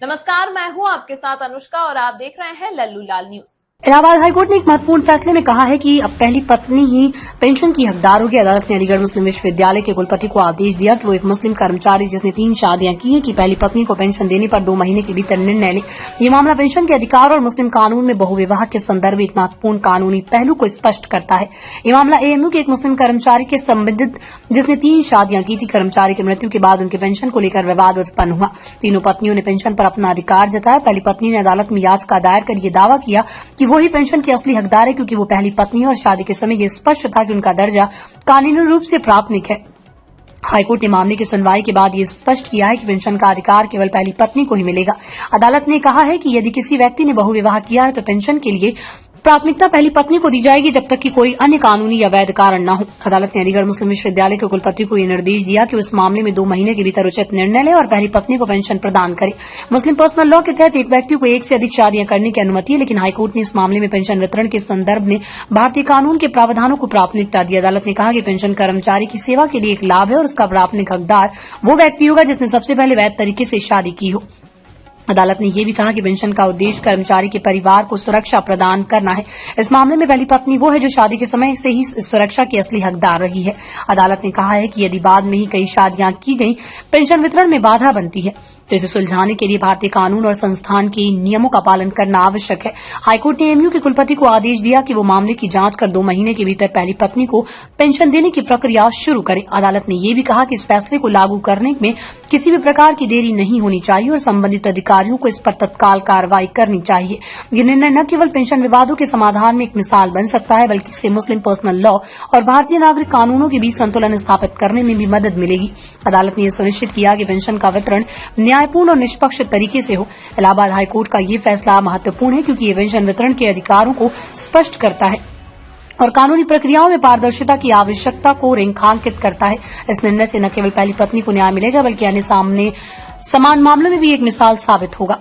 नमस्कार, मैं हूं आपके साथ अनुष्का और आप देख रहे हैं लल्लू लाल न्यूज। इलाहाबाद हाईकोर्ट ने एक महत्वपूर्ण फैसले में कहा है कि अब पहली पत्नी ही पेंशन की हकदार होगी। अदालत ने अलीगढ़ मुस्लिम विश्वविद्यालय के कुलपति को आदेश दिया कि वो एक मुस्लिम कर्मचारी जिसने 3 शादियां की हैं की पहली पत्नी को पेंशन देने पर 2 महीने के भीतर निर्णय ले। ये मामला पेंशन के अधिकार और मुस्लिम कानून में बहुविवाह के संदर्भ एक महत्वपूर्ण कानूनी पहलू को स्पष्ट करता है। ये मामला एएमयू के एक मुस्लिम कर्मचारी के संबंधित जिसने 3 शादियां की थी। कर्मचारी की मृत्यु के बाद उनके पेंशन को लेकर विवाद उत्पन्न हुआ। तीनों पत्नियों ने पेंशन पर अपना अधिकार जताया। पहली पत्नी ने अदालत में याचिका दायर कर ये दावा किया कि वो ही पेंशन की असली हकदार है क्योंकि वो पहली पत्नी है और शादी के समय ये स्पष्ट था कि उनका दर्जा कानूनी रूप से प्राथमिक है। हाईकोर्ट ने मामले की सुनवाई के बाद ये स्पष्ट किया है कि पेंशन का अधिकार केवल पहली पत्नी को ही मिलेगा। अदालत ने कहा है कि यदि किसी व्यक्ति ने बहुविवाह किया है तो पेंशन के लिए प्राथमिकता पहली पत्नी को दी जाएगी जब तक कि कोई अन्य कानूनी या वैध कारण न हो। अदालत ने अलीगढ़ मुस्लिम विश्वविद्यालय के कुलपति को यह निर्देश दिया कि उस मामले में 2 महीने के भीतर उचित निर्णय ले और पहली पत्नी को पेंशन प्रदान करे। मुस्लिम पर्सनल लॉ के तहत एक व्यक्ति को 1 से अधिक शादियां करने की अनुमति है, लेकिन हाईकोर्ट ने इस मामले में पेंशन वितरण के संदर्भ में भारतीय कानून के प्रावधानों को प्राथमिकता दी। अदालत ने कहा कि पेंशन कर्मचारी की सेवा के लिए एक लाभ है और उसका प्राथमिक हकदार वो व्यक्ति होगा जिसने सबसे पहले वैध तरीके से शादी की हो। अदालत ने यह भी कहा कि पेंशन का उद्देश्य कर्मचारी के परिवार को सुरक्षा प्रदान करना है। इस मामले में पहली पत्नी वो है जो शादी के समय से ही इस सुरक्षा की असली हकदार रही है। अदालत ने कहा है कि यदि बाद में ही कई शादियां की गई पेंशन वितरण में बाधा बनती है तो इसे सुलझाने के लिए भारतीय कानून और संस्थान के नियमों का पालन करना आवश्यक है। हाईकोर्ट ने एएमयू के कुलपति को आदेश दिया कि वो मामले की जांच कर 2 महीने के भीतर पहली पत्नी को पेंशन देने की प्रक्रिया शुरू करे। अदालत ने यह भी कहा कि इस फैसले को लागू करने में किसी भी प्रकार की देरी नहीं होनी चाहिए और संबंधित अधिकारियों को इस पर तत्काल कार्रवाई करनी चाहिए। ये निर्णय न केवल पेंशन विवादों के समाधान में एक मिसाल बन सकता है बल्कि इससे मुस्लिम पर्सनल लॉ और भारतीय नागरिक कानूनों के बीच संतुलन स्थापित करने में भी मदद मिलेगी। अदालत ने यह सुनिश्चित किया कि पेंशन का वितरण न्यायपूर्ण और निष्पक्ष तरीके से हो। इलाहाबाद हाईकोर्ट का ये फैसला महत्वपूर्ण है क्योंकि ये पेंशन वितरण के अधिकारों को स्पष्ट करता है और कानूनी प्रक्रियाओं में पारदर्शिता की आवश्यकता को रेखांकित करता है। इस निर्णय से न केवल पहली पत्नी को न्याय मिलेगा बल्कि अन्य समान मामलों में भी एक मिसाल साबित होगा।